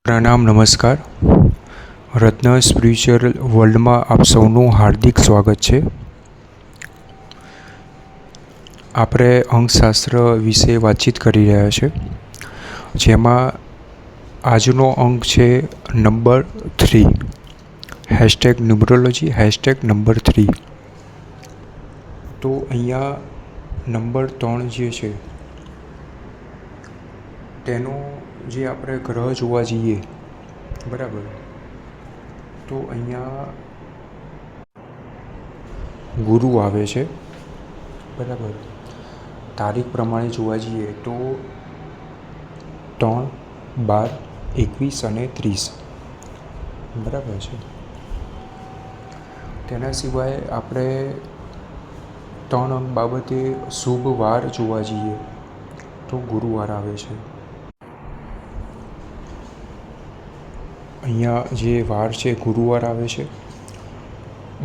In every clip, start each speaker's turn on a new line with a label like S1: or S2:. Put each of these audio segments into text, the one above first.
S1: પ્રણામ, નમસ્કાર. રત્ન સ્પિરિચ્યુઅલ વર્લ્ડમાં આપ સૌનું હાર્દિક સ્વાગત છે. આપણે અંકશાસ્ત્ર વિશે વાતચીત કરી રહ્યા છે, જેમાં આજનો અંક છે નંબર 3, #ન્યુમરોલોજી નંબર 3. તો અહીંયા નંબર 3 જે છે તેનો જે આપણે ગ્રહ જોવા જઈએ, બરાબર, તો અહીંયા ગુરુ આવે છે, બરાબર. તારીખ પ્રમાણે જોવા જઈએ તો 3, 12, 21 અને 30, બરાબર છે. તેના સિવાય આપણે 3 અંક બાબતે શુભ વાર જોવા જઈએ તો ગુરુવાર આવે છે. અહીંયા જે વાર છે ગુરુવાર આવે છે.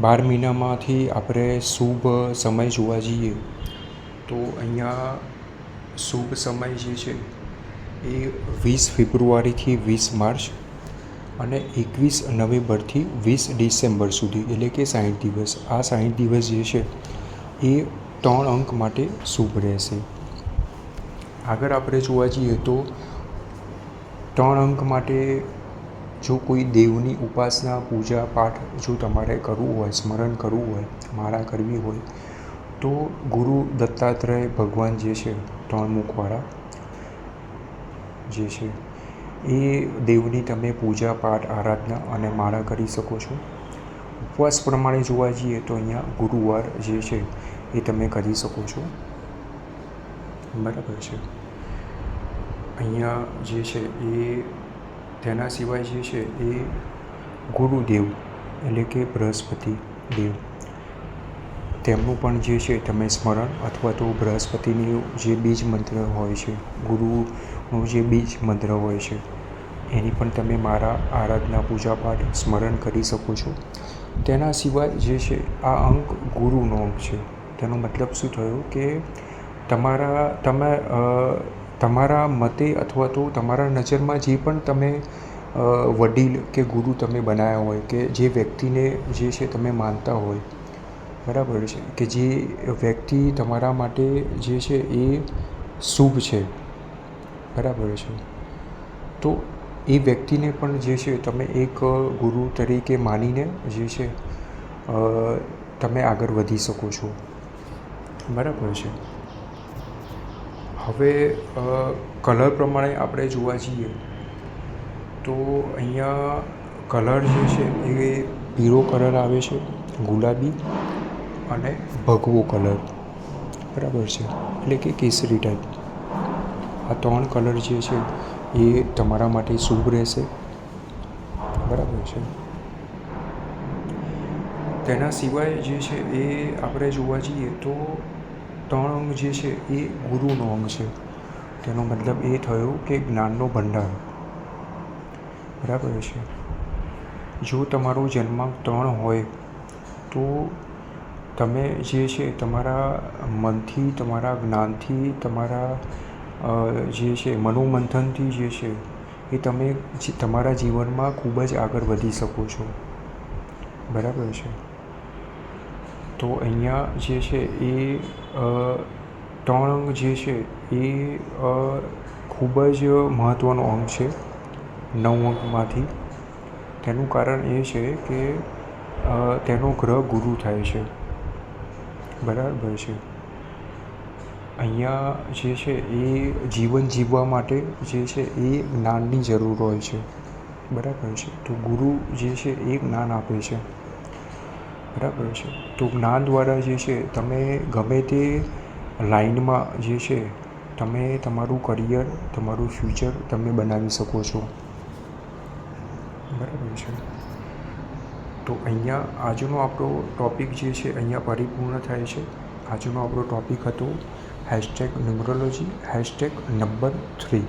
S1: 12 મહિનામાંથી આપણે શુભ સમય જોવા જઈએ તો અહીંયા શુભ સમય જે છે એ 20 ફેબ્રુઆરીથી 20 માર્ચ અને 21 નવેમ્બરથી 20 ડિસેમ્બર સુધી, એટલે કે 60 દિવસ. આ 60 દિવસ જે છે એ 3 અંક માટે શુભ રહેશે. આગળ આપણે જોવા જઈએ તો 3 અંક માટે જો કોઈ દેવની ઉપાસના, પૂજા, પાઠ જો તમારે કરવું હોય, સ્મરણ કરવું હોય, માળા કરવી હોય તો ગુરુ દત્તાત્રેય ભગવાન જે છે 3 મુખવાળા જે છે એ દેવની તમે પૂજા, પાઠ, આરાધના અને માળા કરી શકો છો. ઉપવાસ પ્રમાણે જોવા જઈએ તો અહીંયા ગુરુવાર જે છે એ તમે કરી શકો છો, બરાબર છે. અહીંયા જે છે એ તેના સિવાય જે છે એ ગુરુદેવ એટલે કે બૃહસ્પતિ દેવ, તેમનું પણ જે છે તમે સ્મરણ અથવા તો બૃહસ્પતિની જે બીજ મંત્ર હોય છે, ગુરુનો જે બીજ મંત્ર હોય છે એની પણ તમે મારા આરાધના, પૂજા, પાઠ, સ્મરણ કરી શકો છો. તેના સિવાય જે છે આ અંક ગુરુનો અંક છે. તેનો મતલબ શું થયો કે તમારા મતે અથવા તો તમારા નજરમાં જે પણ તમે વડીલ કે ગુરુ તમે બનાવ્યા હોય, કે જે વ્યક્તિને જે છે તમે માનતા હોય, બરાબર છે, કે જે વ્યક્તિ તમારા માટે જે છે એ શુભ છે, બરાબર છે, તો એ વ્યક્તિને પણ જે છે તમે એક ગુરુ તરીકે માનીને જે છે તમે આગળ વધી શકો છો, બરાબર છે. હવે કલર પ્રમાણે આપણે જોવા જઈએ તો અહીંયા કલર જે છે એ પીળો કલર આવે છે, ગુલાબી અને ભગવો કલર, બરાબર છે, એટલે કે કેસરી ટાઈપ. આ 3 કલર જે છે એ તમારા માટે શુભ રહેશે, બરાબર છે. તેના સિવાય જે છે એ આપણે જોવા જઈએ તો 3 અંક જે છે એ ગુરુનો અંક છે. તેનો મતલબ એ થયો કે જ્ઞાનનો ભંડાર, બરાબર છે. જો તમારો જન્માંક 3 હોય તો તમે જે છે તમારા મનથી, તમારા જ્ઞાનથી, તમારા જે છે મનોમંથનથી જે છે એ તમે તમારા જીવનમાં ખૂબ જ આગળ વધી શકો છો, બરાબર છે. તો અહીંયા જે છે એ 3 અંક જે છે એ ખૂબ જ મહત્ત્વનો અંક છે 9 અંકમાંથી. તેનું કારણ એ છે કે તેનો ગ્રહ ગુરુ થાય છે, બરાબર છે. અહીંયા જે છે એ જીવન જીવવા માટે જે છે એ જ્ઞાનની જરૂર હોય છે, બરાબર છે. તો ગુરુ જે છે એ જ્ઞાન આપે છે, બરાબર છે. તો જ્ઞાન દ્વારા જે છે તમે ગમે તે લાઈનમાં જે છે તમે તમારું કરિયર, તમારું ફ્યુચર તમે બનાવી શકો છો, બરાબર છે. તો અહીંયા આજનો આપણો ટૉપિક જે છે અહીંયા પરિપૂર્ણ થાય છે. આજનો આપણો ટૉપિક હતો #ન્યુમરોલોજી નંબર 3.